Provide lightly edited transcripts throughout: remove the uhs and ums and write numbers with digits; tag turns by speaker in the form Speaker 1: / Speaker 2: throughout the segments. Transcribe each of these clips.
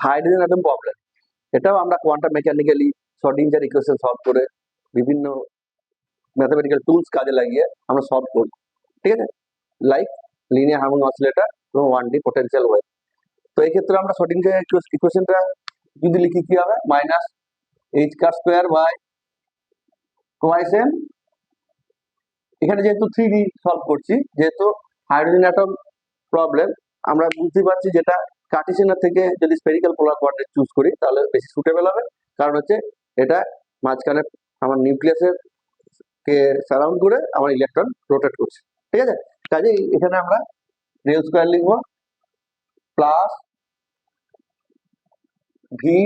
Speaker 1: Hydrogen atom problem, এটাও আমরা quantum mechanically Schrodinger equation solve করে বিভিন্ন ম্যাথমেটিক্যাল টুলস কাজে লাগিয়ে আমরা সলভ করি, ঠিক আছে, লাইক লিনিয়ার হারমোনিক অসিলেটর এবং 1D পোটেনশিয়াল ওয়েভ। তো এই ক্ষেত্রে আমরা শ্রোডিঞ্জার ইকুয়েশনটা যদি লিখি কি হবে, মাইনাস এইচ কার স্কোয়ার বাই টোয়াইস এম, এখানে যেহেতু 3D সলভ করছি, যেহেতু হাইড্রোজেন অ্যাটম প্রবলেম, আমরা বুঝতে পারছি যেটা কার্টেসিয়ানের থেকে যদি স্ফেরিক্যাল পোলার কোঅর্ডিনেট চুজ করি তাহলে বেশি সুটেবল হবে, কারণ হচ্ছে এটা মাঝখানে আমার নিউক্লিয়াসের কে সারাউন্ড করে আমার ইলেকট্রন রোটেট করছে, ঠিক আছে। কাজেই এখানে আমরা রিয়েল স্কোয়ার লিখবো plus V,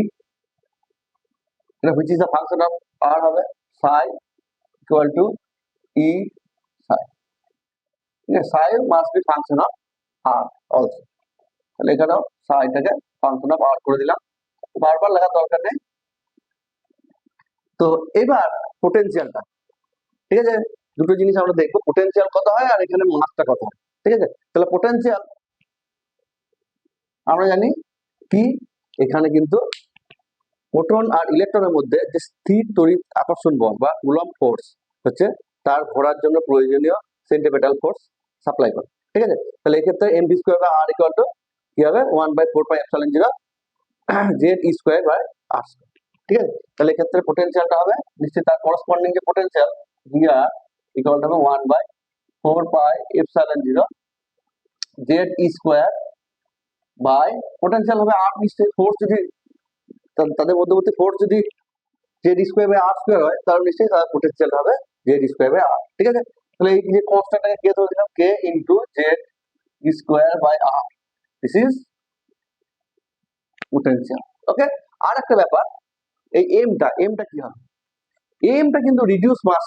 Speaker 1: which is the function of R হবে psi equal to E psi, ঠিক আছে, psi must be function of R also, তাহলে এখানেও সাইটাকে ফাংশন অফ আর করে দিলাম, বারবার লেখার দরকার নেই। তো এবার পোটেনশিয়ালটা, ঠিক আছে, দুটো জিনিস আমরা দেখবো, পোটেনশিয়াল কত হয় আর এখানে মাসটা কত হয়, ঠিক আছে। তাহলে পোটেনশিয়াল আমরা জানি কি, এখানে কিন্তু প্রোটন আর ইলেকট্রনের মধ্যে যে স্থির তড়িৎ আকর্ষণ বল বা কুলম্ব ফোর্স হচ্ছে তার ঘোরার জন্য প্রয়োজনীয় সেন্টিপিটাল ফোর্স সাপ্লাই করে, ঠিক আছে। তাহলে এক্ষেত্রে M V square by R equal to কি হবে 1/4πε0 Z E square by R square, ঠিক আছে। তাহলে এক্ষেত্রে পোটেনশিয়ালটা হবে নিশ্চয়ই তার করসপন্ডিং যে potential V R equal to 1/4πε0 Z E square by potential হবে আর, নিশ্চয়ই ফোর্স যদি তাদের মধ্যবর্তী ফোর্স যদি Z square by R square হয় তাহলে নিশ্চয়ই তার পোটেনশিয়াল হবে জেড স্কোয়ার বাই আর, ঠিক আছে। তাহলে এই যে কনস্ট্যান্টটাকে কে ধরে দিলাম, K into Z square by R, this is potential, okay. আর একটা ব্যাপার, এই এমটা কি হবে, এমটা কিন্তু reduce mass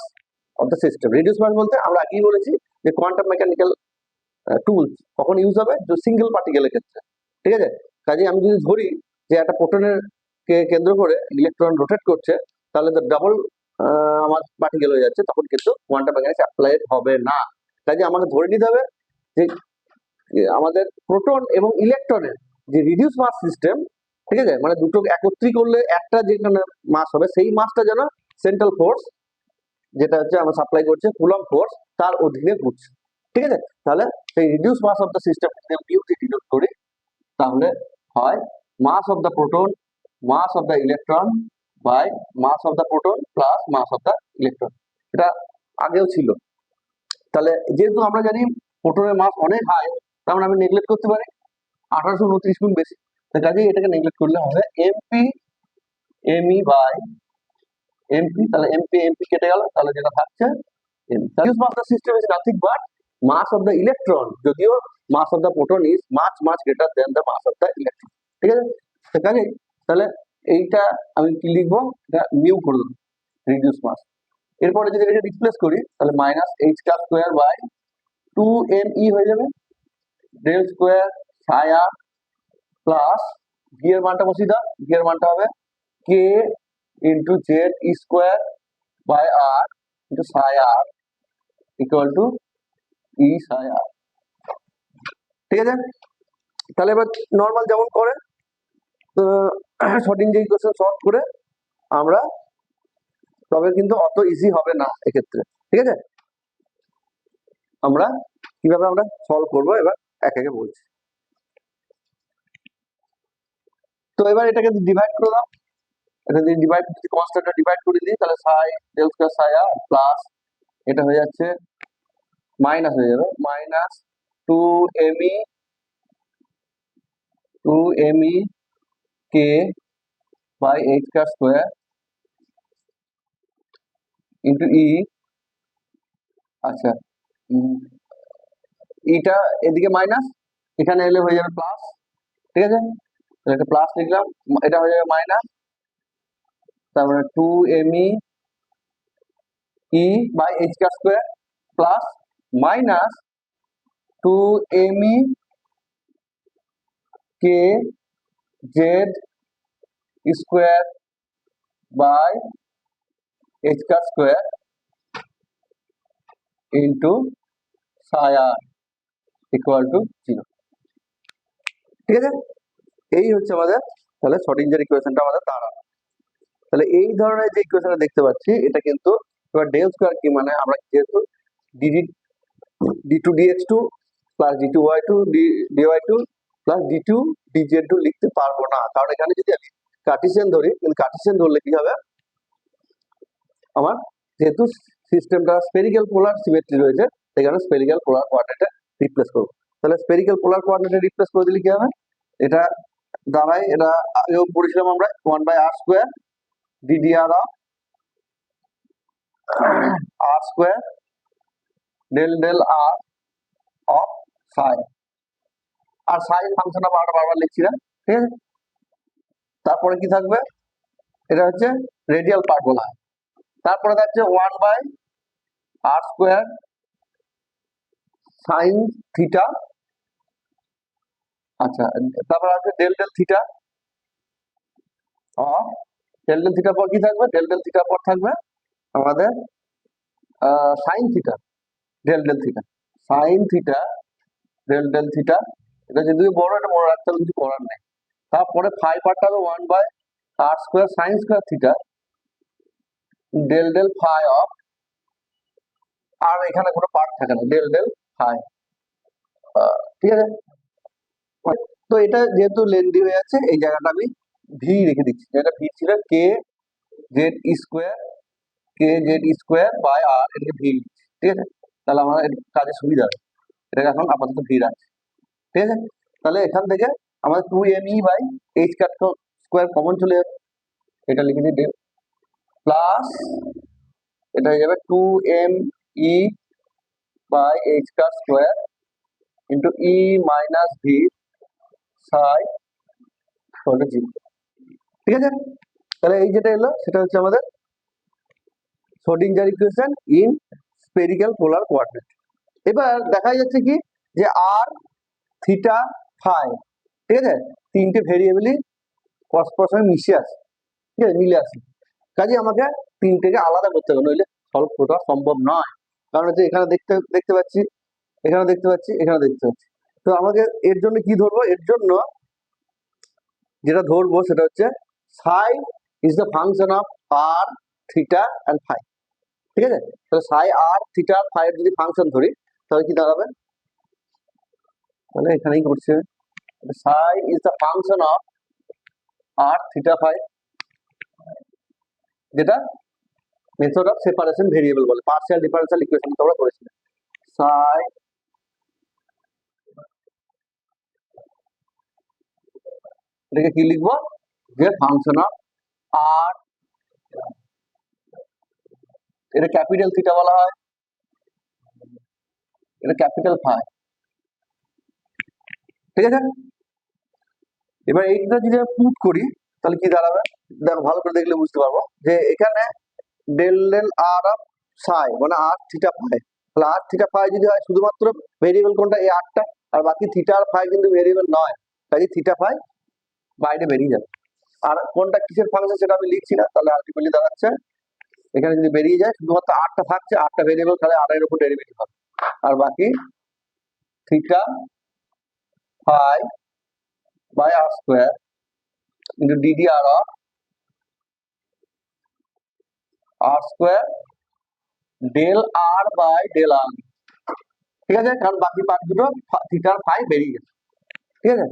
Speaker 1: of the system. Reduce mass বলতে আমরা আগেই বলেছি যে কোয়ান্টাম মেকানিক্যাল টুলস কখন ইউজ হবে, যে সিঙ্গেল পার্টিকেলের ক্ষেত্রে, ঠিক আছে। কাজে আমি যদি ধরি যে একটা প্রোটনের কে কেন্দ্র করে ইলেকট্রন রোটেট করছে, তাহলে তো ডাবল আমার পার্টিকেল হয়ে যাচ্ছে, তখন কিন্তু কোয়ান্টাম মেকানিক্স অ্যাপ্লাইড হবে না। কাজে আমাকে ধরে নিতে হবে যে আমাদের প্রোটন এবং ইলেকট্রনের যে রিডিউস মাস সিস্টেম, ঠিক আছে, মানে দুটো একত্রিত করলে একটা যেখানে মাস হবে সেই মাসটা যেন সেন্ট্রাল ফোর্স যেটা হচ্ছে আমরা সাপ্লাই করছে কুলম্ব ফোর্স তার অধীনে ঘুরছে, ঠিক আছে। তাহলে সেই reduce mass of the system যদি মিউ দিয়ে ডিনোট করি তাহলে হয় mass of the proton mass of the electron by mass of the proton plus mass of the electron. এটা আগেও ছিল। তাহলে যেহেতু আমরা জানি প্রোটনের মাস অনেক হাই, তার মানে আমি নেগলেক্ট করতে পারি 1829 গুণ বেশি, কাজেই এটাকে নেগলেক্ট করলে হবে এমপি এমই বাই এমপি, তাহলে এমপি এমপি কেটে গেল, তাহলে যেটা থাকছে mass of system is nothing but mass of the electron, যদিও mass of the proton is much much greater than the mass of the electron, ঠিক আছে। সেখানে তাহলে এইটা আমি কি লিখবো, এটা মিউ করে দেবো রিডিউস মাস। এরপরে যদি এটা রিপ্লেস করি তাহলে মাইনাস এইচ কার স্কোয়ার বাই 2me হয়ে যাবে ডেল স্কোয়ার সাই আর প্লাস ভি এর মানটা বসিয়ে দাও, ভি এর মানটা হবে K into Z square by R into psi R equal to E সাই আর, ঠিক আছে। তাহলে এবার নর্মাল যেমন করে শ্রোডিঞ্জার ইকুয়েশন সলভ করে আমরা, তবে কিন্তু অত ইজি হবে না এক্ষেত্রে, ঠিক আছে। আমরা কিভাবে আমরা সলভ করবো এবার এক একে বলছি। তো এবার এটাকে ডিভাইড করে দাও, এটা যদি ডিভাইড কনস্ট্যান্টটা ডিভাইড করে দিই তাহলে সাই ডেল স্কয়ার সাই আর প্লাস এটা হয়ে যাচ্ছে মাইনাস হয়ে যাবে minus 2me K by H কার স্কোয়ার ইন্টু ই, আচ্ছা ইটা এদিকে মাইনাস, এখানে এলে হয়ে যাবে প্লাস, ঠিক আছে। তাহলে এটা প্লাস লিখলাম, এটা হয়ে যাবে মাইনাস, তারপরে 2me ই বাই এইচ কার স্কোয়ার প্লাস মাইনাস 2me কে জেড স্কোয়ার বাই এইচ কার square into psi R equal to 0, ঠিক আছে। এই হচ্ছে আমাদের তাহলে শ্রোডিঞ্জার ইকুয়েশনটা আমাদের দাঁড়ালো। তাহলে এই ধরনের যে ইকুয়েশনটা দেখতে পাচ্ছি এটা কিন্তু এবার ডেল স্কোয়ার কি মানে আমরা যেহেতু DD d2 dx2 plus d2y2 dy2 plus d2 dz2 লিখতে পারবো না, কারণ এখানে যদি আমি কার্টেসিয়ান ধরি, কিন্তু কার্টেসিয়ান ধরলে কি হবে আমার, যেহেতু সিস্টেমটা স্ফেরিক্যাল পোলার সিমেট্রি রয়েছে সেখানে স্ফেরিক্যাল পোলার কোঅর্ডিনেটে রিপ্লেস করবো। তাহলে স্ফেরিক্যাল পোলার কোঅর্ডিনেটে রিপ্লেস করে দিলে কি হবে, এটা দাঁড়ায়, এটা আগেও পড়েছিলাম আমরা 1/r² ddr of r² del del r of psi, আর সাই ফাংশন অফ আমরা বারবার লিখছি না, ঠিক আছে। তারপরে কি থাকবে, এটা হচ্ছে রেডিয়াল পার্ট বলা হয়। তারপরে থাকছে 1/r² সাইন থিটা, আচ্ছা তারপর আছে del del theta of, del del থিটার পর কি থাকবে, ডেল ডেল থিটার পর থাকবে আমাদের sine theta, del del theta, sine theta del del theta. এটা যদি বড়, এটা বড় রাখতে হবে, কিছু করার নেই। তারপরে ফাই পার্টটা হবে 1/r² sine square theta del del phi of, আর এখানে কোনো পার্ট থাকে না, ডেল ডেল ফাই, ঠিক আছে। তো এটা যেহেতু লেন্দি হয়ে যাচ্ছে এই জায়গাটা আমি ভি রেখে দিচ্ছি, যেটা ভি ছিল কে জেড স্কোয়ার বাই আর, এটাকে ভি, ঠিক আছে। তাহলে আমার কাজে সুবিধা হবে, এটাকে এখন আপাতত ভি রাখছি, ঠিক আছে। তাহলে এখান থেকে আমাদের 2me/h কাট স্কোয়ার কমন চলে যাবে, এটা লিখে দিই ডেল, প্লাস এটা হয়ে যাবে 2me/h কাট স্কোয়ার ইন্টু ই মাইনাস ভি সাই 0, ঠিক আছে। তাহলে এই যেটা এলো সেটা হচ্ছে আমাদের Schrodinger equation in spherical polar coordinate. এবার দেখা যাচ্ছে কি যে আর থিটা ফাই, ঠিক আছে, তিনটে ভেরিয়েবলই পরস্পর সঙ্গে মিশে আছে, ঠিক আছে, মিলে আছে। কাজে আমাকে তিনটেকে আলাদা করতে হবে, নইলে সলভ করা সম্ভব নয়। কারণ হচ্ছে এখানে দেখতে দেখতে পাচ্ছি, এখানে দেখতে পাচ্ছি, এখানে দেখতে পাচ্ছি। তো আমাকে এর জন্য কি ধরবো, এর জন্য যেটা ধরবো সেটা হচ্ছে psi is the function of r theta and phi, ঠিক আছে। তাহলে সাই আর থিটা ফাই এর যদি ফাংশন ধরি তাহলে কি দাঁড়াবে, তাহলে এখানেই করছে psi is the function of r theta phi, যেটা মেথড অফ সেপারেশন ভেরিয়েবল বলে, পার্শিয়াল ডিফারেন্সিয়াল ইকুয়েশন তোমরা করেছিলে। সাই, এটাকে কি লিখবো, যে ফাংশন অফ আর, এটা ক্যাপিটাল থিটা বলা হয়, এটা ক্যাপিটাল ফাই, ঠিক আছে। এবার এইটা যদি আমি পুট করি তাহলে কি দাঁড়াবে, দেখো ভালো করে দেখলে বুঝতে পারবো যে এখানে ডেল ডেল আর অফ সাই মানে আর থিটা ফাই, তাহলে আর থিটা ফাই যদি হয় শুধুমাত্র ভেরিয়েবল কোনটা, এই আরটা, আর বাকি থিটা আর ফাই কিন্তু ভেরিয়েবল নয়, কাজে থিটা ফাই বাইরে বেরিয়ে যাবে। আর কোনটা কিসের ফাংশন সেটা আমি লিখছি না, তাহলে আলটিমেটলি দাঁড়াচ্ছে এখানে যদি বেরিয়ে যায় শুধুমাত্র আরটা থাকছে, আরটা ভেরিয়েবল, তাহলে আর এর উপর ডেরিভেটিভ হবে, আর বাকি theta phi by R square into d d R of R square del R by del R, ঠিক আছে, কারণ বাকি পার্ট দুটো থিটার ফাই বেরিয়ে গেছে, ঠিক আছে,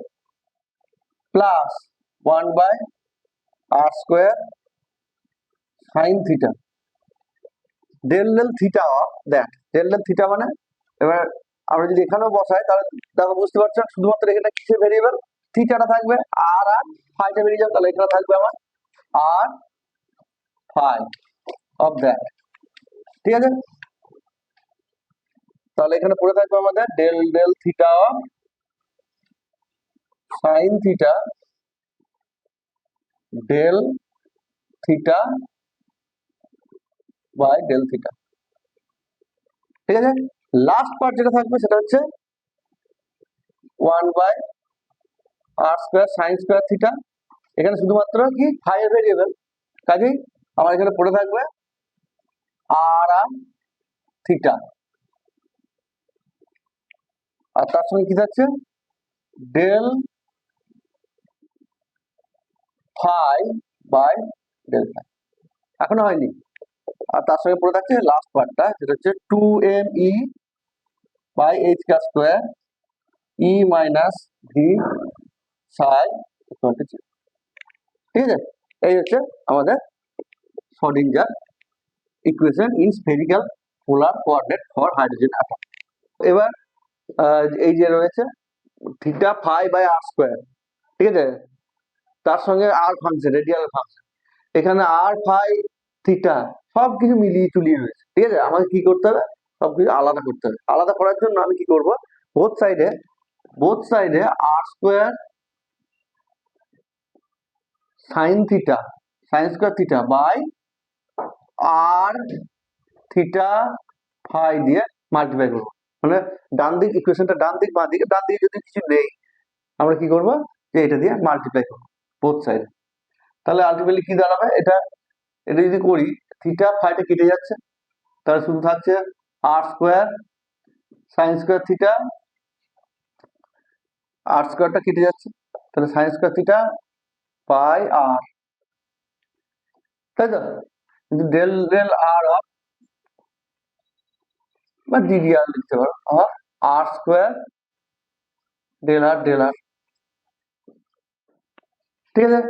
Speaker 1: plus 1/r² sine theta del del theta of that, del del theta মানে, এবার আমরা যদি এখানেও বসাই তাহলে দেখো বুঝতে পারছো শুধুমাত্র এখানে কিসের ভেরিয়েবল, থিটাটা থাকবে, আর আর ফাইটা বেরিয়ে যাবে, তাহলে এখানে থাকবে আমার আর ফাই অফ দ্যাট, ঠিক আছে। তাহলে এখানে পড়ে থাকবে আমাদের del del theta of sine theta del theta by del theta, ঠিক আছে। লাস্ট পার্ট যেটা থাকবে সেটা হচ্ছে 1/r² সাইন স্কোয়ার থিটা, এখানে শুধুমাত্র কি ফাই এর ভেরিয়েবল, কাজেই আমার এখানে পড়ে থাকবে আর আর থিটা, আর তার সঙ্গে কি থাকছে del phi by del phi. এখনো হয়নি। আর তার সঙ্গে পড়ে থাকছে লাস্ট পার্টটা, যেটা হচ্ছে 2me বাই এইচ কার square E minus v psi equal to 0। ঠিক আছে, এই হচ্ছে আমাদের Schrodinger equation in spherical polar coordinate for hydrogen atom. এবার এই যে রয়েছে theta phi by R square, ঠিক আছে, তার সঙ্গে আর ফাংশন, রেডিয়াল ফাংশন, এখানে আর ফাই থিটা সবকিছু মিলিয়ে চুলিয়ে রয়েছে। ঠিক আছে, আমাকে কি করতে হবে, সবকিছু আলাদা করতে হবে। আলাদা করার জন্য আমি কি করব, বোথ সাইডে R square sine square theta by R theta phi দিয়ে মাল্টিপ্লাই করবো। মানে ডান দিক ইকুয়েশনটা, ডান দিক বাঁ দিকে, ডান দিকে যদি কিছু নেই আমরা কি করব, যে এটা দিয়ে মাল্টিপ্লাই করবো বোথ সাইডে। তাহলে আলটিমেটলি কি দাঁড়াবে, এটা যদি করি, থিটা ফাইটা কেটে যাচ্ছে, তাহলে শুধু থাকছে আর স্কোয়ার সাইন স্কোয়ার থিটা, আর স্কোয়ারটা কেটে যাচ্ছে, তাহলে সাইন স্কোয়ার থিটা বাই আর, তাই তো, কিন্তু ডেল ডেল আর অফ বা ডিডিআর লিখতে পারো, of R square del R. ঠিক আছে,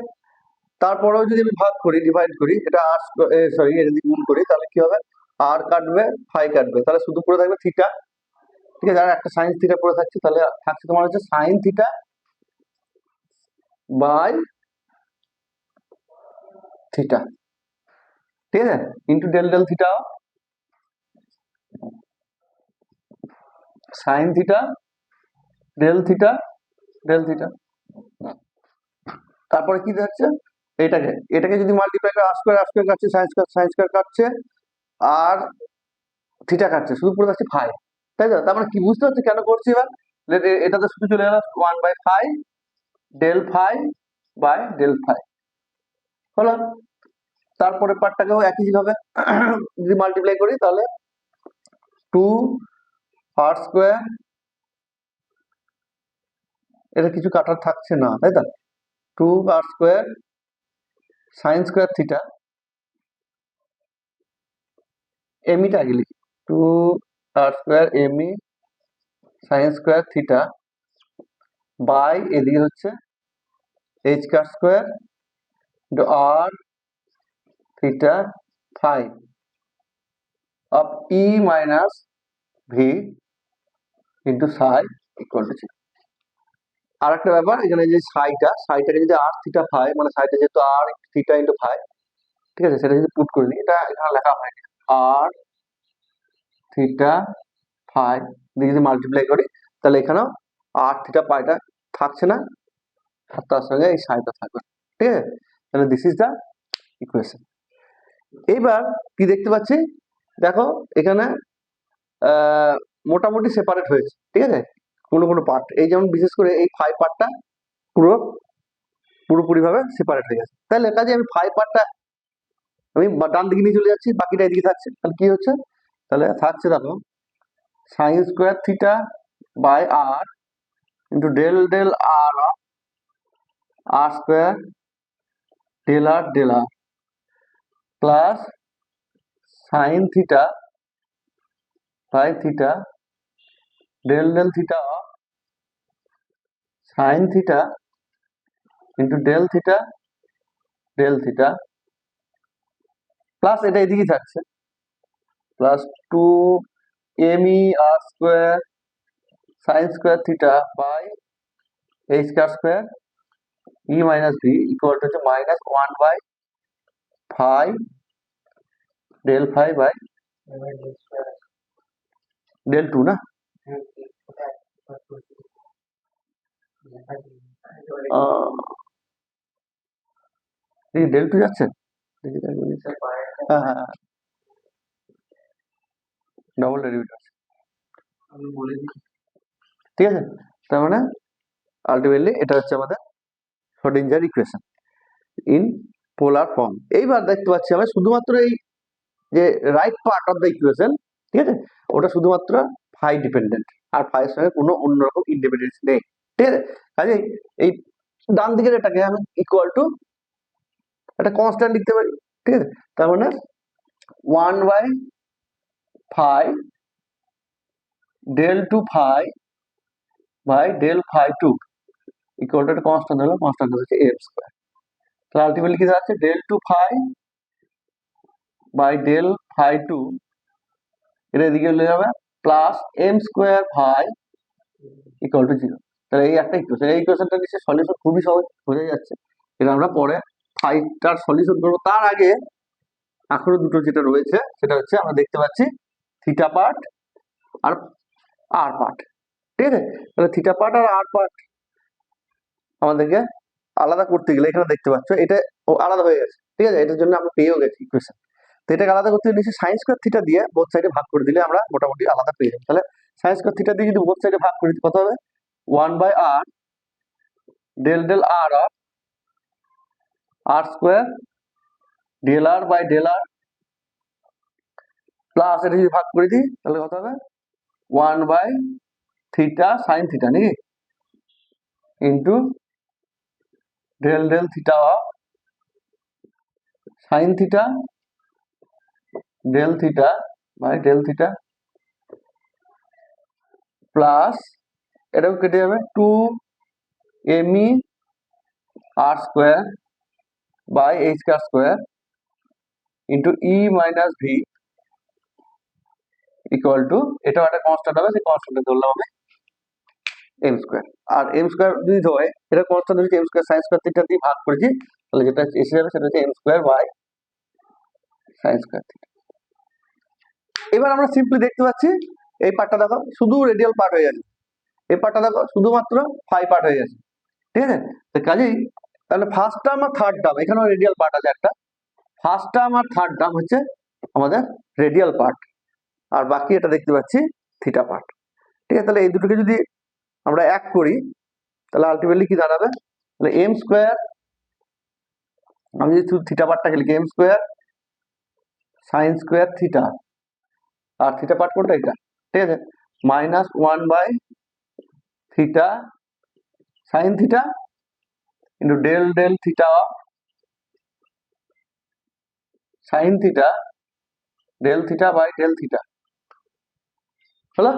Speaker 1: তারপরেও যদি আমি ভাগ করি, ডিভাইড করি, এটা আর সরি এটা যদি গুণ করি, তাহলে কি হবে, আর কাটবে ফাই কাটবে, তাহলে শুধু পড়ে থাকবে থিটা। ঠিক আছে, আর একটা সাইন থিটা পড়ে থাকছে, তাহলে থাকছে তোমার হচ্ছে সাইন থিটা বাই থিটা। ঠিক আছে, into del del theta, sine theta del theta del theta. তারপরে কি থাকছে, এটাকে যদি মাল্টিপ্লাই করে আর স্কোয়ার কাটছে, সাইন স্কোয়ার কাটছে, আর থিটা কাটছে, শুধু পড়ে থাকছে ফাই। তাই তো, তার মানে কি বুঝতে হচ্ছে কেন করছি এবার, এটাতে শুধু চলে গেল 1/5 del phi by del phi হলো। তারপরে পার্টটাকেও একই ভাবে যদি মাল্টিপ্লাই করি, তাহলে 2 আর স্কোয়ার, এটা কিছু কাটার থাকছে না, তাই তো, 2 R square sine square theta, এমিটা আগে লিখি, 2 R square ME sine square theta by এদিকে হচ্ছে এইচ কার square R theta phi of E minus V into psi equal to 0। আর একটা ব্যাপার, এখানে যে সাইটাকে যদি আর থিটা ফাই, মানে সাইটা যেহেতু আর থিটা ইন্টু ফাই, ঠিক আছে, সেটা যদি পুট করে দিই, এটা এখানে লেখা হয়নি, আর থিটা ফাই দিয়ে যদি মাল্টিপ্লাই করি, তাহলে এখানেও আর থিটা ফাইটা থাকছে না, আর তার সঙ্গে এই সাইটা থাকবে। ঠিক আছে, তাহলে দিস ইজ দ্য ইকুয়েশন। এইবার কি দেখতে পাচ্ছি, দেখো এখানে মোটামুটি সেপারেট হয়েছে। ঠিক আছে, কোনো পার্ট, এই যেমন বিশেষ করে এই ফাই পার্টটা পুরোপুরি ভাবে সেপারেট হয়ে গেছে। তাহলে কাজে আমি ফাই পার্টটা আমি ডান দিকে নিয়ে চলে যাচ্ছি, বাকিটা এদিকে থাকছে। তাহলে কি হচ্ছে, তাহলে থাকছে দেখো sine square theta by R into del del R of R square del R plus sine theta by theta del del theta of sine theta into del theta plus এটা এদিকে থাকছে, plus 2 ME R square sine square theta by H কার square E minus V equal to হচ্ছে minus 1/5 del phi by del 2 না, del 2 যাচ্ছে, হ্যাঁ হ্যাঁ double derivative আছে, ঠিক আছে। তার মানে আলটিমেটলি এটা হচ্ছে আমাদের Schrodinger equation in polar form. এইবার দেখতে পাচ্ছি আমরা শুধুমাত্র এই যে right part of the equation, ঠিক আছে, ওটা শুধুমাত্র ফাই ডিপেন্ডেন্ট, আর ফাইয়ের সঙ্গে কোনো অন্যরকম ইন্ডিপেন্ডেন্স নেই। ঠিক আছে, কাজে এই ডান দিকের এটাকে আমি ইকুয়াল টু একটা কনস্ট্যান্ট লিখতে পারি, ঠিক আছে? তার মানে 1/5 del 2 phi by del phi 2 equal to একটা কনস্ট্যান্ট হলো, কনস্ট্যান্ট হচ্ছে m স্কয়ার। তাহলে আলটিমেটলি কি দাঁড়াচ্ছে del 2 phi by del phi 2, এটা এদিকে চলে যাবে plus m square phi equal to 0। তাহলে এই একটা ইকুয়েশন, এই ইকুয়েশনটা নিচে সলিউশন খুবই সহজ হয়ে যাচ্ছে। এটা আমরা পরে ফাইটার সলিউশন করবো। তার আগে আখরো দুটো যেটা রয়েছে সেটা হচ্ছে আমরা দেখতে পাচ্ছি থিটা পার্ট আর আর পার্ট, ঠিক আছে? তাহলে থিটা পার্ট আর আর পার্ট আমাদেরকে আলাদা করতে গেলে এখানে দেখতে পাচ্ছ এটা আলাদা হয়ে গেছে, ঠিক আছে? এটার জন্য আমরা পেয়েও গেছি ইকুয়েশন। তো এটাকে আলাদা করতে গেলে সাইন স্কয়ার থিটা দিয়ে বোথ সাইডে ভাগ করে দিলে আমরা মোটামুটি আলাদা পেয়ে যাবো। তাহলে সাইন স্কয়ার থিটা দিয়ে যদি বোথ সাইডে ভাগ করে দিই কত হবে? 1/r del del r of r square del r by del r plus এটা যদি ভাগ করে দিই তাহলে কত হবে? 1/থিটা সাইন থিটা নাকি into del del theta of sine theta del theta by del theta plus এটাও কেটে যাবে 2me r square by h square into e minus v equal to, এটাও একটা কনস্ট্যান্ট হবে, সেই কনস্ট্যান্টে ধরলাম আমি m স্কয়ার। আর m স্কয়ার যদি হয় এটা কনস্ট্যান্ট হচ্ছে m square sine square theta দিয়ে ভাগ করেছি, তাহলে যেটা এসে যাবে সেটা হচ্ছে m square by sine square theta. এবার আমরা সিম্পলি দেখতে পাচ্ছি এই পার্টটা দেখো শুধু রেডিয়াল পার্ট হয়ে যাচ্ছে, এই পার্টটা দেখো শুধুমাত্র ফাই পার্ট হয়ে যাচ্ছে, ঠিক আছে? তো কাজেই তাহলে ফার্স্ট টার্ম আর থার্ড টার্ম এখানেও রেডিয়াল পার্ট আছে একটা, ফার্স্ট টার্ম আর থার্ড টার্ম হচ্ছে আমাদের রেডিয়াল পার্ট, আর বাকি এটা দেখতে পাচ্ছি থিটা পার্ট, ঠিক আছে? তাহলে এই দুটোকে যদি আমরা এক করি তাহলে আলটিমেটলি কি দাঁড়াবে? তাহলে m স্কয়ার, আমি যদি থিটা পার্টটাকে লিখি m square sine square theta, আর থিটা পার্ট কোনটা এটা, ঠিক আছে? মাইনাস 1/থিটা sine theta into del del theta sine theta del theta by del theta হলো।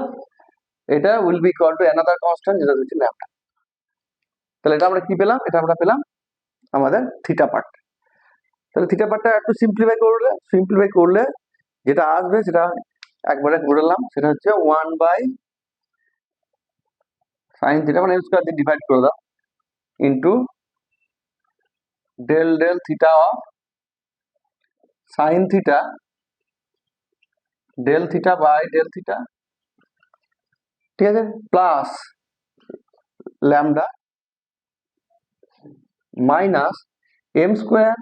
Speaker 1: এটা will be equal to another constant যেটা হচ্ছে ল্যামডা। তাহলে এটা আমরা কি পেলাম? এটা আমরা পেলাম আমাদের থিটা পার্ট। তাহলে থিটা পার্টটা একটু সিম্পলিফাই করলে যেটা আসবে সেটা একবারে করলাম, সেটা হচ্ছে 1/সাইন থিটা মানে m স্কয়ার দিয়ে ডিভাইড করে দাও into del del theta of sine theta del theta by del theta, ঠিক আছে? Plus lambda minus m square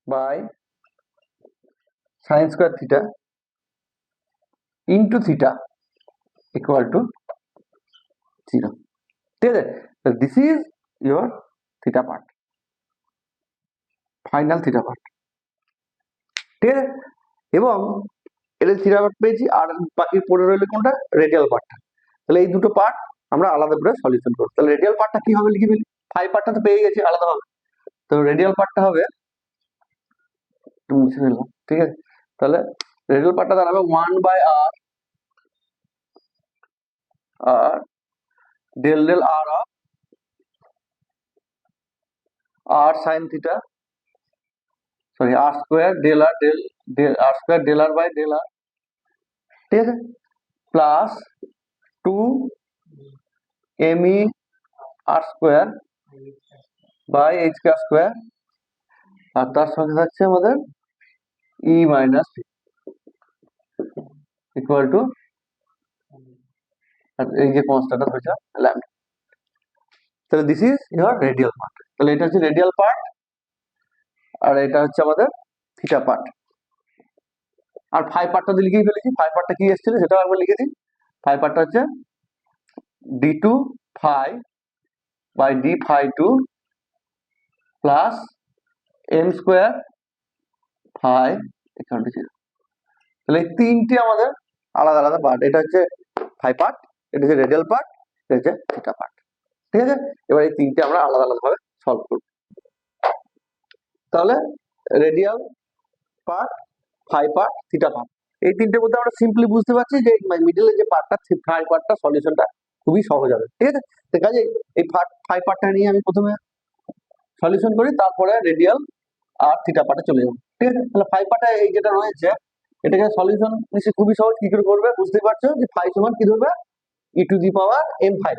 Speaker 1: by sine square theta into theta equal to 0, ঠিক আছে? This is your theta part, final theta part, ঠিক আছে? এবং এটা theta part পেয়েছি, আর বাকি পড়ে রইল কোনটা? রেডিয়াল পার্টটা। তাহলে এই দুটো পার্ট আমরা আলাদা করে সলিউশন করব। তাহলে রেডিয়াল পার্টটা কি হবে লিখে ফেলি, ফাই পার্টটা তো পেয়ে গেছি আলাদা হবে, তো রেডিয়াল পার্টটা হবে একটু মুছে ফেললাম, ঠিক আছে? তাহলে রেডিয়াল পার্টটা দাঁড়াবে 1/r আর del del r of r sine theta, sorry r square del r del del r square del r by del r, ঠিক আছে? Plus 2me r square by h square, আর তার সঙ্গে থাকছে আমাদের e minus v equal to, এই যে কনস্ট্যান্টটা হয়েছে ল্যামডা। তাহলে this is your radial part. তাহলে এটা হচ্ছে রেডিয়াল পার্ট আর এটা হচ্ছে আমাদের থিটা পার্ট। আর ফাই পার্টটা তো লিখেই ফেলেছি, ফাই পার্টটা কি এসেছিল সেটাও একবার লিখে দিই। ফাই পার্টটা হচ্ছে d2 phi বাই d phi 2 plus m square phi equal to 0। তাহলে এই তিনটে আমাদের আলাদা আলাদা পার্ট, এটা হচ্ছে ফাই পার্ট, এটা হচ্ছে রেডিয়াল পার্ট, এটা হচ্ছে থিটা পার্ট, ঠিক আছে? এবার এই তিনটে আমরা আলাদা আলাদা ভাবে সলভ করব। তাহলে radial part, phi part, theta part, এই তিনটের মধ্যে আমরা সিম্পলি বুঝতে পারছি যে মিডলে যে পার্টটা ফাই পার্টটা সলিউশনটা খুবই সহজ হবে, ঠিক আছে। তো কাজে এই ফাই পার্টটা নিয়ে আমি প্রথমে সলিউশন করি, তারপরে রেডিয়াল আর থিটা পার্টে চলে যাবো, ঠিক আছে। তাহলে ফাই পার্টে এই যেটা রয়েছে এটাকে সলিউশন নিশ্চয়ই খুবই সহজ, কি করে করবে বুঝতে পারছো, যে ফাই সমান কি ধরবে, E to the power M phi,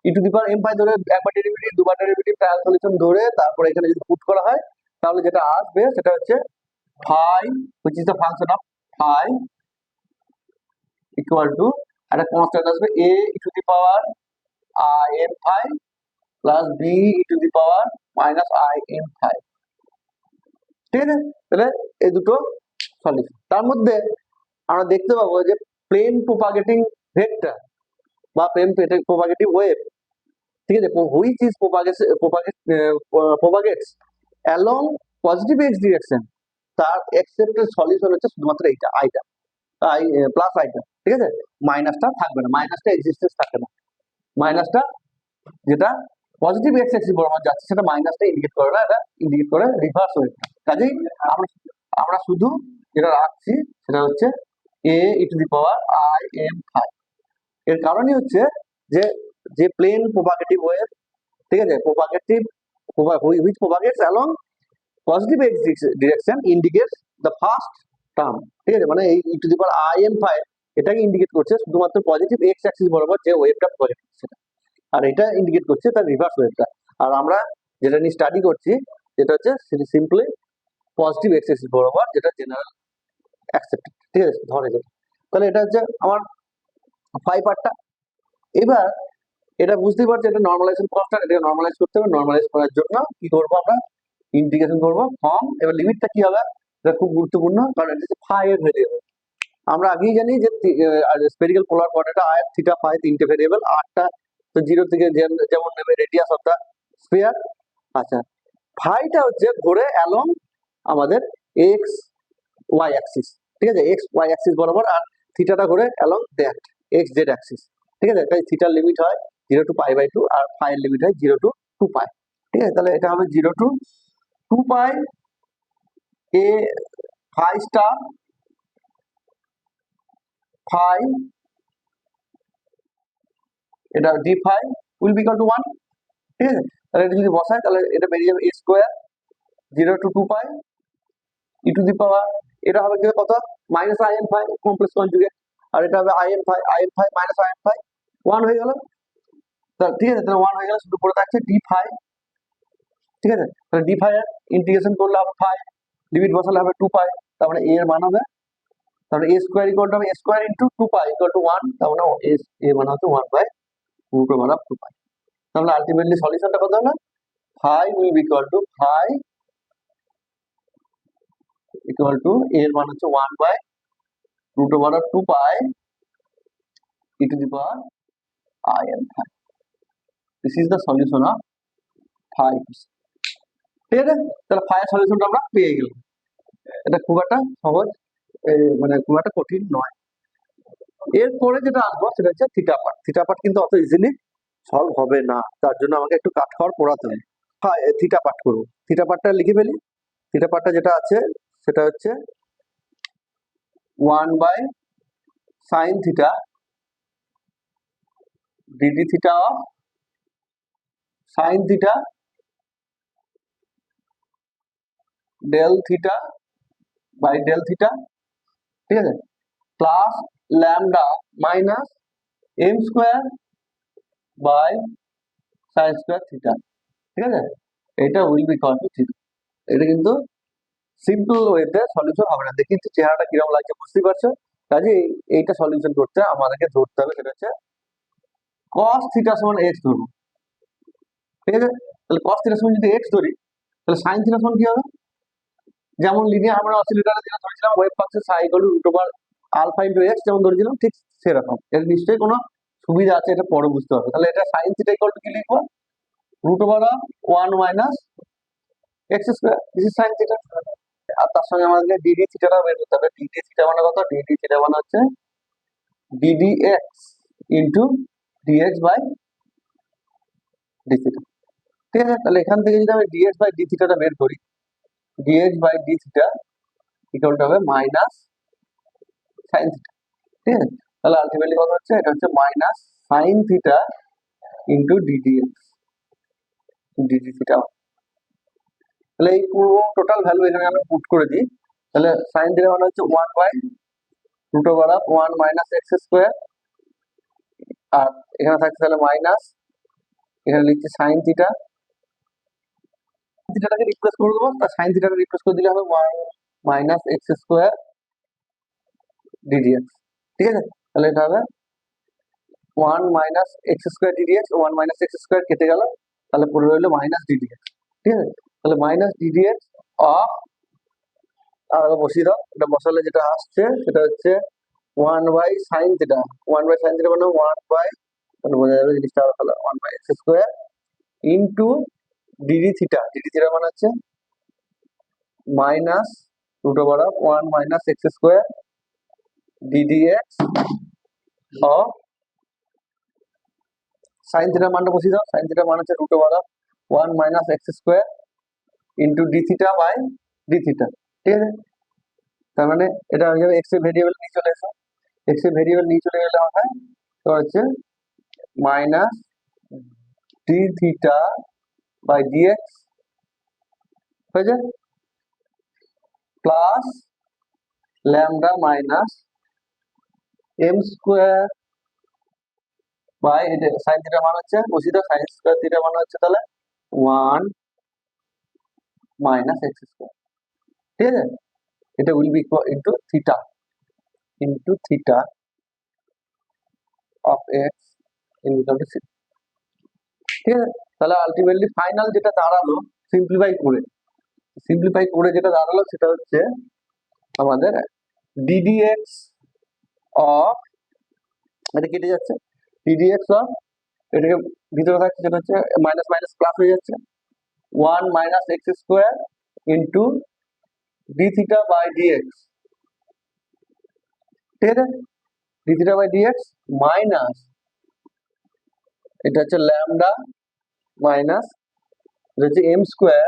Speaker 1: E to the power M phi ধরে একবার ডেরিভেটিভ দুবার ডেরিভেটিভ ট্রায়াল সলিউশন ধরে তারপরে এখানে যদি পুট করা হয় তাহলে যেটা আসবে সেটা হচ্ছে phi which is the function of phi equal to একটা কনস্ট্যান্ট আসবে a e to the power I n phi plus b e to the power minus I n phi, ঠিক আছে। তাহলে এই দুটো সলিউশন, তার মধ্যে আমরা দেখতে পাবো যে প্লেন প্রোপাগেটিং ভেক্টর বা প্লেন প্রোপাগেটিভ ওয়েভ, ঠিক আছে, which is propagates along positive X direction, তার অ্যাকসেপ্টেড সলিউশন হচ্ছে শুধুমাত্র এইটা আইটা আই প্লাস আইটা, ঠিক আছে। মাইনাসটা থাকবে না, মাইনাসটা এক্সিস্টেন্স থাকে না, মাইনাসটা যেটা পজিটিভ এক্স অ্যাক্সিস বরাবর যাচ্ছে সেটা মাইনাসটা ইন্ডিকেট করে না, এটা ইন্ডিকেট করে রিভার্স ওয়েভ। কাজেই আমরা আমরা শুধু যেটা রাখছি সেটা হচ্ছে a e to the power I m phi। এর কারণই হচ্ছে যে যে প্লেন প্রোপাগেটিভ ওয়েভ, ঠিক আছে, propagative which propagates along positive X direction indicates the first term, ঠিক আছে, মানে এই E to the power I N phi এটাকে ইন্ডিকেট করছে শুধুমাত্র পজিটিভ এক্স অ্যাক্সিস বরাবর যে ওয়েভটা প্রোপাগেট করছে, আর এটা ইন্ডিকেট করছে তার রিভার্স ওয়েভটা। আর আমরা যেটা নিয়ে স্টাডি করছি যেটা হচ্ছে সিম্পলি পজিটিভ এক্স অ্যাক্সিস বরাবর, যেটা জেনারেল অ্যাকসেপ্টেড, ঠিক আছে, ধরে যেটা। তাহলে এটা হচ্ছে আমার ফাই পার্টটা। এবার এটা বুঝতেই পারছি এটা নর্মালাইজেশন কনস্ট্যান্ট, এটাকে নর্মালাইজ করতে হবে, নর্মালাইজ করার জন্য কি করবো আমরা ইন্টিগ্রেশন করবো ফর্ম, এবার লিমিটটা কি হবে এটা খুব গুরুত্বপূর্ণ, কারণ এটা হচ্ছে ফাই এর ভেরিয়েবল। আমরা আগেই জানি যে স্ফেরিক্যাল পোলার কোঅর্ডিনেটে আর থিটা ফাই তিনটে ভেরিয়েবল, আরটা তো জিরো থেকে যেমন নেবে রেডিয়াস অফ দা স্ফিয়ার। আচ্ছা, ফাইটা হচ্ছে ঘোরে অ্যালং আমাদের এক্স ওয়াই অ্যাক্সিস, ঠিক আছে, এক্স ওয়াই অ্যাক্সিস বরাবর, আর থিটাটা ঘোরে along that x Z Axis, ঠিক আছে। তাই থিটার লিমিট হয় 0 to π/2 আর ফাই এর লিমিট হয় 0 to 2π, ঠিক আছে। তাহলে এটা হবে 0 to 2π a phi star phi, এটা d phi will be equal to 1, ঠিক আছে। তাহলে এটা যদি বসাই তাহলে এটা বেরিয়ে যাবে a square 0 to 2π e to the power, এটা হবে কত minus I N phi complex conjugate, আর এটা হবে I N phi minus I N phi 1 হয়ে গেল, ঠিক আছে। তাহলে 1 হয়ে গেল, শুধু পড়ে থাকছে d phi, ঠিক আছে। তাহলে d phi এর ইন্টিগ্রেশন করলে হবে phi, লিমিট বসালে হবে 2π, তার মানে a এর মান হবে, তাহলে a স্কয়ার ইকুয়াল টু হবে a square into 2π equal to 1, তার মানে a মান হচ্ছে 1/√2π। তাহলে আলটিমেটলি সলিউশনটা কত হলো, phi will be equal to phi equal to a এর মান হচ্ছে 1/√2π e to the power I n phi। This is the solution of phi, ঠিক আছে। তাহলে phi এর সলিউশনটা আমরা পেয়ে গেলাম, এটা খুব একটা সহজ, মানে খুব একটা কঠিন নয়। এরপরে যেটা আসবো সেটা হচ্ছে থিটা পার্ট। থিটা পার্ট কিন্তু অত ইজিলি সলভ হবে না, তার জন্য আমাকে একটু কাঠখড় পোড়াতে হবে। থিটা পার্ট করবো, থিটা পার্টটা লিখে ফেলি। থিটা পার্টটা যেটা আছে সেটা হচ্ছে 1/sin theta dd theta of sin theta del theta by del theta, ঠিক আছে, plus lambda minus m square by sine square theta, ঠিক আছে। এটা will be equal to theta. এটা কিন্তু সিম্পল ওয়েতে সলিউশন হবে না, দেখি চেহারাটা কিরকম লাগছে বুঝতেই পারছো। কাজে এইটা সলিউশন করতে আমাদেরকে ধরতে হবে সেটা হচ্ছে cos থিটা সমান x ধরবো, ঠিক আছে। তাহলে cos থিটা সমান যদি x ধরি তাহলে sin থিটা সমান কি হবে, যেমন লিনিয়ার হারমোনিক অসিলেটরে যেটা ধরেছিলাম wave function psi equal to √ওভার আলফা ইনটু x যেমন ধরেছিলাম, ঠিক সেরকম। এর নিশ্চয়ই কোনো সুবিধা আছে, এটা পরে বুঝতে হবে। তাহলে এটা sin থিটা ইকুয়াল টু কি লিখবো, √1 minus x square, this is sin theta. আর তার সঙ্গে আমাদেরকে ডিডি থিটাটা বের করতে হবে। ডিডি থিটা মানে কত, ডিডি থিটা মানে হচ্ছে ddx into dx by d theta, ঠিক আছে। তাহলে এখান থেকে যদি আমি dx বাই d থিটাটা বের করি dx by d theta equal to হবে মাইনাস সাইন থিটা। ঠিক আছে, তাহলে আলটিমেটলি কত হচ্ছে, এটা হচ্ছে minus sine theta into d d theta. তাহলে এই পুরো টোটাল ভ্যালু এখানে আমি পুট করে দিই, তাহলে সাইন থিটা মানে হচ্ছে 1/√1 মাইনাস এক্স স্কোয়ার, আর এখানে থাকছে তাহলে মাইনাস, এখানে লিখছি সাইন থিটা, থিটাটাকে রিপ্লেস করে দেবো, তার সাইন থিটাকে রিপ্লেস করে দিলে হবে 1 মাইনাস এক্স স্কোয়ার ডিডিএক্স। ঠিক আছে, তাহলে এটা হবে 1 minus x square ddx, 1 minus x square কেটে গেল, তাহলে পড়ে রইলো মাইনাস ডিডিএক্স। ঠিক আছে, তাহলে মাইনাস ডিডিএক্স অফ, আর বসিয়ে দাও, এটা বসালে যেটা আসছে সেটা হচ্ছে 1 by sine theta, 1 by sine theta মানে 1 বাই, মানে বোঝা যাবে জিনিসটা আরো ভালো, 1 by x square into d d theta মানে হচ্ছে minus √1 minus x square d d x of sine থিটার মানটা বসিয়ে দাও, সাইন থিটার মান হচ্ছে √1 minus x square into d theta by d theta. ঠিক আছে, তার মানে এটা হয়ে যাবে এক্স এর ভেরিয়েবল নিয়ে চলে এসো, এক্স এর ভেরিয়েবল নিয়ে চলে গেলে হবে তো হচ্ছে minus d theta by d x হয়ে যায় plus lambda minus m square by, এটা সাইন থিটা মান হচ্ছে বসিয়ে দাও, সাইন স্কোয়ার থিটা মান হচ্ছে তাহলে 1 মাইনাস এক্স স্কোয়ার। ঠিক আছে, এটা will B into theta of x equal two 6। ঠিক আছে, তাহলে আলটিমেটলি ফাইনাল যেটা দাঁড়ালো সিম্পলিফাই করে যেটা দাঁড়ালো সেটা হচ্ছে আমাদের ডিডিএক্স অফ, এটা কেটে যাচ্ছে, ডিডিএক্স অফ, এটাকে ভিতরে থাকছে যেটা হচ্ছে মাইনাস মাইনাস প্লাস হয়ে যাচ্ছে 1 minus x square into d theta by d x. ঠিক আছে, d theta by d x minus, এটা হচ্ছে ল্যামডা মাইনাস, এটা হচ্ছে m square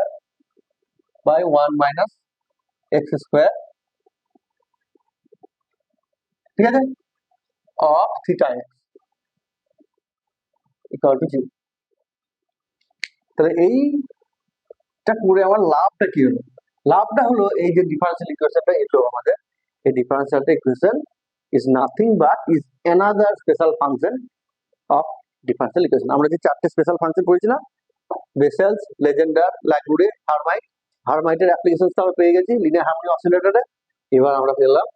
Speaker 1: by 1 minus x square. ঠিক আছে, of theta x equal to 0। তাহলে এইটা করে আমার লাভটা কি হলো, লাভটা হলো এই যে ডিফারেন্সিয়াল ইকুয়েশনটা এলো আমাদের, এই differential equation is nothing but is another special function of differential equation. আমরা যে চারটে স্পেশাল ফাংশন পড়েছিলাম, বেসেলস, লেজেন্ডার, ল্যাগুড়ে, হারমাইটের অ্যাপ্লিকেশনটা আমরা পেয়ে গেছি লিনিয়ার হারমোনিক অসিলেটরে। এবার আমরা পেলাম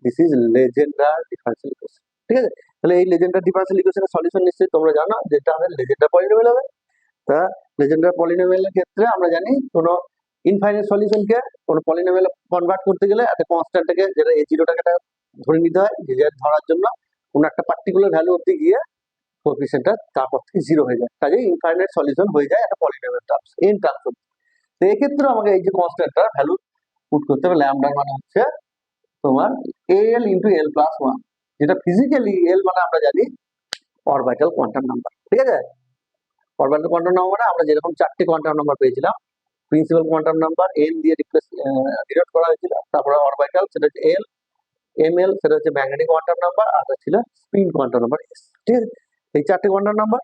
Speaker 1: this is Legendre differential equation. ঠিক আছে, তাহলে এই লেজেন্ডার ডিফারেন্সিয়াল ইকুয়েশনের সলিউশন নিশ্চয়ই তোমরা জানো, যেটা আমাদের লেজেন্ডার পলিনোমিয়াল হবে। তা লেজেন্ডার পলিনোমিয়ালের ক্ষেত্রে আমরা জানি কোনো ইনফাইনাইট সলিউশনকে কোনো পলিনোমিয়ালে কনভার্ট করতে গেলে একটা কনস্ট্যান্টটাকে, যেটা a0টাকে ধরে নিতে হয়, যে ধরার জন্য কোনো একটা পার্টিকুলার ভ্যালু অবধি গিয়ে কোএফিসিয়েন্টটা তারপর থেকে 0 হয়ে যায়, কাজে ইনফাইনাইট সলিউশন হয়ে যায় একটা পলিনোমিয়াল টার্মস এন টার্মস। তো এক্ষেত্রে আমাকে এই যে কনস্ট্যান্টটার ভ্যালু পুট করতে হবে, ল্যামডার মানে হচ্ছে তোমার এল ইন্টু এল প্লাস 1, যেটা ফিজিক্যালি এল মানে আমরা জানি অরবিটাল কোয়ান্টাম নাম্বার। ঠিক আছে, অরবিটাল কোয়ান্টাম নাম্বার মানে আমরা যেরকম চারটি কোয়ান্টাম নাম্বার পেয়েছিলাম, প্রিন্সিপাল কোয়ান্টাম নাম্বার এন দিয়ে ডিনোট করা হয়েছিল, তারপরে অরবিটাল সেটা হচ্ছে এল, এম এল সেটা হচ্ছে ম্যাগনেটিক কোয়ান্টাম নাম্বার, আর ছিল স্পিন কোয়ান্টাম নাম্বার এস। ঠিক আছে, এই চারটি কোয়ান্টাম নাম্বার।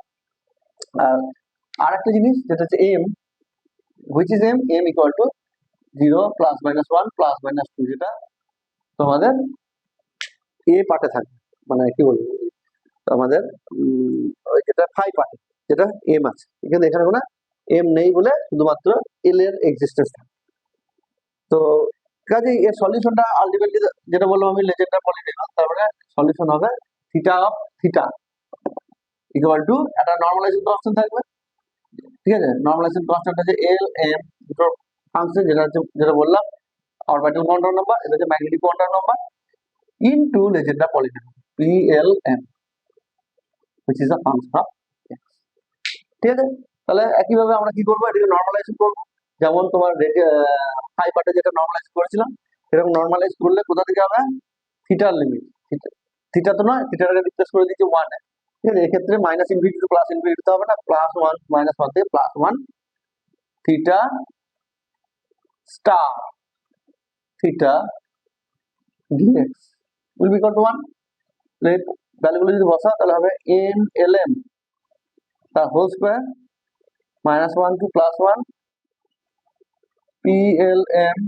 Speaker 1: আর একটা জিনিস যেটা হচ্ছে m, which is m equal to 0 plus minus 1 plus minus 2, যেটা তোমাদের এ পার্টে থাকবে, মানে কি বলবো আমাদের ওই যেটা ফাই পার্টে যেটা এম আছে, এখানে কোনো এম নেই বলে শুধুমাত্র এল এর এক্সিস্টেন্স থাকে। তো কাজে এর সলিউশনটা আলটিমেটলি যেটা বললাম আমি লেজেন্ডার পলিনোমিয়াল, তারপরে সলিউশন হবে theta of theta equal two একটা নরমালাইজেশন কনস্ট্যান্ট থাকবে। ঠিক আছে, নরমালাইজেশন কনস্ট্যান্ট হচ্ছে এল এম, দুটো ফাংশন, যেটা বললাম অরবিটাল কোয়ান্টাম নাম্বার, এটা হচ্ছে magnetic quantum number into Legendre polynomial PLM, which is a function of x। ঠিক আছে, তাহলে একইভাবে আমরা কি করবো, এটাকে নরমালাইজেশন করবো, যেমন তোমার ফাই পার্টে যেটা নরমালাইজ করেছিলাম সেরকম নরমালাইজ করলে কোথা থেকে হবে, থিটার লিমিট, থিটা তো নয়, থিটাটাকে রিপ্লেস করে দিচ্ছি 1 এ। ঠিক আছে, এক্ষেত্রে minus infinity to plus infinity হবে না, +1 -1 থেকে +1 theta star theta dx will be equal to 1. ভ্যালুগুলো যদি বসা তাহলে হবে n ln তার whole square -1 to +1 plm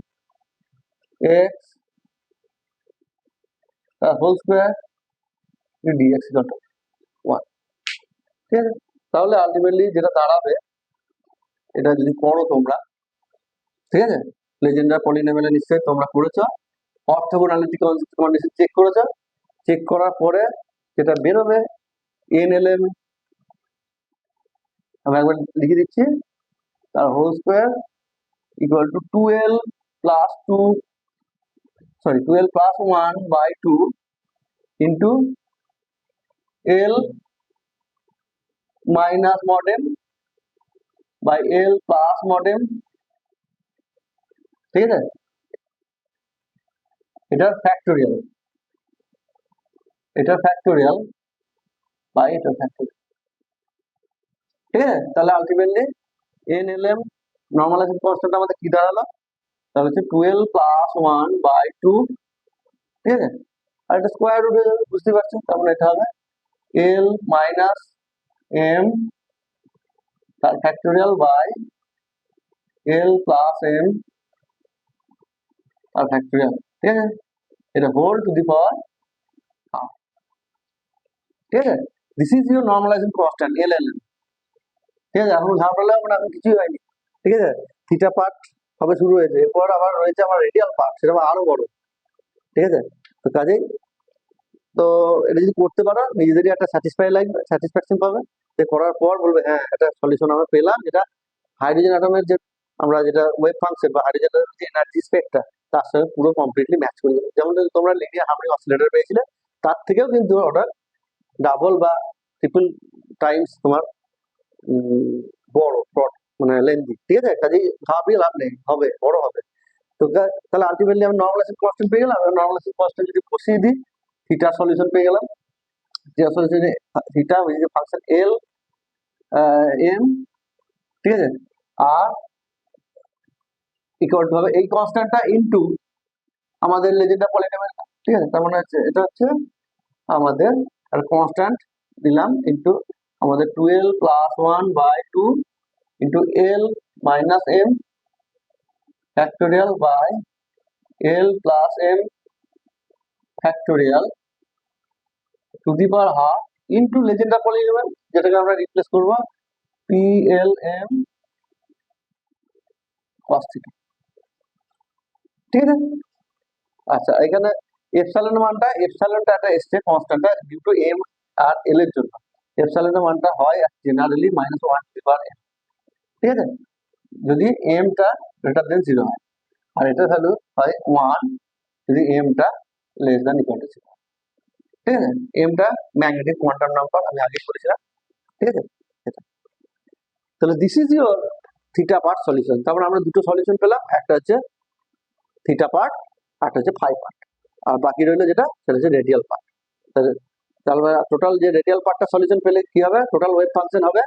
Speaker 1: x তার whole square dx equal to 1. ঠিক আছে, তাহলে আলটিমেটলি যেটা দাঁড়াবে, এটা যদি করো তোমরা, ঠিক আছে, লেজেন্ডার পলিনোমিয়াল নিশ্চয়ই তোমরা করেছো, অর্থোগোনালিটি কন্ডিশন চেক করেছো, চেক করার পরে যেটা বেরোবে nlm আমি একবার লিখে দিচ্ছি, তার whole square equal to 12 plus 1 by 2 into l minus mod m by l plus mod m. ঠিক আছে, এটার ফ্যাক্টোরিয়াল বাই এটার ফ্যাক্টোরিয়াল। ঠিক আছে, তাহলে আলটিমেটলি nlm নরমালাইজেশন কনস্ট্যান্ট আমাদের কি দাঁড়ালো, তাহলে হচ্ছে 12 plus 1 by 2। ঠিক আছে, আর এটা স্কয়ার রুট হয়ে যাবে, বুঝতে পারছো, তার মানে এটা হবে l minus m তার factorial by l plus m তার ফ্যাক্টোরিয়াল। ঠিক আছে, এটা whole to the power half. ঠিক আছে, this is your normalisation constant ln। ঠিক আছে, এখন ঝামেলা হবে না, এখন কিছুই হয়নি। ঠিক আছে, থিটা পার্ট হবে শুরু হয়েছে, এরপর আবার রয়েছে আমার রেডিয়াল পার্ট, সেটা আরো বড়। ঠিক আছে, তো কাজেই তো এটা যদি করতে পারো নিজেদেরই একটা স্যাটিসফ্যাকশন পাবে, যে করার পর বলবে হ্যাঁ একটা সলিউশন আমরা পেলাম, যেটা হাইড্রোজেন অ্যাটমের যে আমরা যেটা ওয়েভ ফাংশন বা হাইড্রোজেনের যে এনার্জি স্পেকটা তার সঙ্গে পুরো কমপ্লিটলি ম্যাচ করে যাবে। যেমন তোমরা লিনিয়ার হার্মোনিক অসিলেটর পেয়েছিলে, তার থেকেও কিন্তু ওটা ডাবল বা ট্রিপল টাইমস তোমার বড় মানে লেন্থি। ঠিক আছে, কাজেই ভাবই লাভ নেই, হবে বড় হবে। তো তাহলে আলটিমেটলি আমি নরমালাইজেশন কনস্ট্যান্ট পেয়ে গেলাম, নরমালাইজেশন কনস্ট্যান্ট যদি বসিয়ে দিই, থিটা সলিউশন পেয়ে গেলাম, যে সলিউশনে theta which is function L M. ঠিক আছে, আর ইকুয়াল টু হবে এই কনস্ট্যান্টটা ইনটু আমাদের লেজেন্ডার পলিনোমিয়াল। ঠিক আছে, তার মানে হচ্ছে এটা হচ্ছে আমাদের কনস্ট্যান্ট দিলাম ইনটু আমাদের 12 plus 1 by 2 into l minus m factorial by l plus m factorial to the power half into Legendre polynomial, যেটাকে আমরা রিপ্লেস করব plm cos θ। ঠিক আছে, আচ্ছা এখানে এপসাইলন মানটা একটা এসছে কনস্ট্যান্টটা ডিউ টু m আর l এর জন্য। এপসাইলনের মানটা হয় generally -1 to the power m। ঠিক আছে, যদি m টা গ্রেটার দেন 0 হয়, আর এটার ভ্যালু হয় 1 যদি m টা লেস দেন ইকুয়াল টু 0। ঠিক আছে, m টা ম্যাগনেটিক কোয়ান্টাম নাম্বার, আমি আগে বলেছিলাম। ঠিক আছে, এটা তাহলে this is your theta part solution. তারপর আমরা দুটো সলিউশন পেলাম, একটা হচ্ছে থিটা পার্ট, একটা হচ্ছে ফাই পার্ট, আর বাকি রইলো যেটা সেটা হচ্ছে রেডিয়াল পার্ট। তাহলে টোটাল যে রেডিয়াল পার্টটা সলিউশন পেলে কি হবে, টোটাল ওয়েভ ফাংশন হবে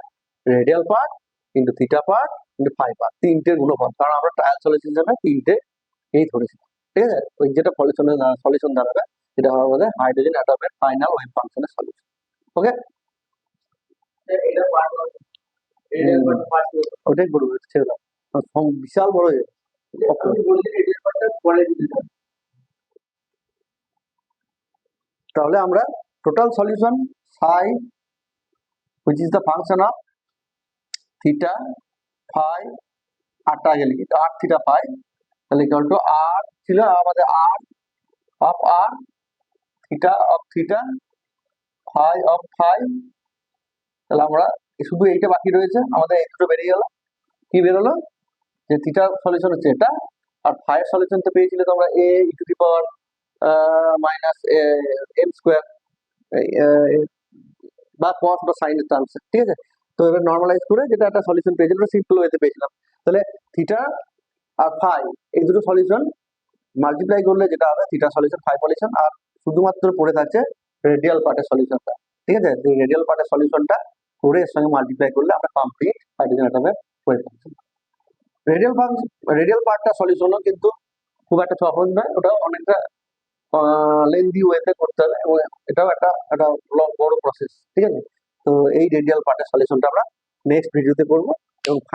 Speaker 1: radial part into theta part into phi part, তিনটের গুণফল, কারণ আমরা ট্রায়াল সলিউশন হিসেবে তিনটে এই ধরেছিলাম। ঠিক আছে, ওই যেটা সলিউশন দাঁড়াবে সেটা হবে আমাদের হাইড্রোজেন অ্যাটমের ফাইনাল ওয়েভ ফাংশনের সলিউশন। ওকে, ওটাই বলবো, ছেড়ে দাও, বিশাল বড় হয়ে তাহলে আমরা total solution psi which is the function of theta phi আটটা আগে লিখি, r theta phi, তাহলে ইকুয়াল টু r ছিল আমাদের r of r theta of theta phi of phi। তাহলে আমরা শুধু এইটা বাকি রয়েছে, আমাদের এই দুটো বেরিয়ে গেল। কি বেরোলো, যে থিটার সলিউশন হচ্ছে এটা, আর ফাই এর সলিউশন তো পেয়েছিলে তোমরা a e to the power minus m square বা cos বা sin এর টার্মস। ঠিক আছে, তো এবার নরমালাইজ করে যেটা একটা সলিউশন পেয়েছিলাম, সিম্পল ওয়েতে পেয়েছিলাম। তাহলে থিটা আর ফাই এই দুটো সলিউশন মাল্টিপ্লাই করলে যেটা হবে থিটা সলিউশন ফাই সলিউশন, আর শুধুমাত্র পড়ে থাকছে রেডিয়াল পার্টের সলিউশনটা। ঠিক আছে, রেডিয়াল পার্টের সলিউশনটা করে এর সঙ্গে মাল্টিপ্লাই করলে আমরা কমপ্লিট হাইড্রোজেন অ্যাটমের ওয়েভ ফাংশন। রেডিয়াল পার্টটা সলিউশনও কিন্তু খুব একটা সহজ নয়, ওটাও অনেকটা লেন্দি ওয়েতে করতে হবে, এবং এটাও একটা একটা বড় প্রসেস, ঠিক আছে। তো এই রেডিয়াল পার্টের সলিউশনটা আমরা নেক্সট ভিডিওতে করবো, এবং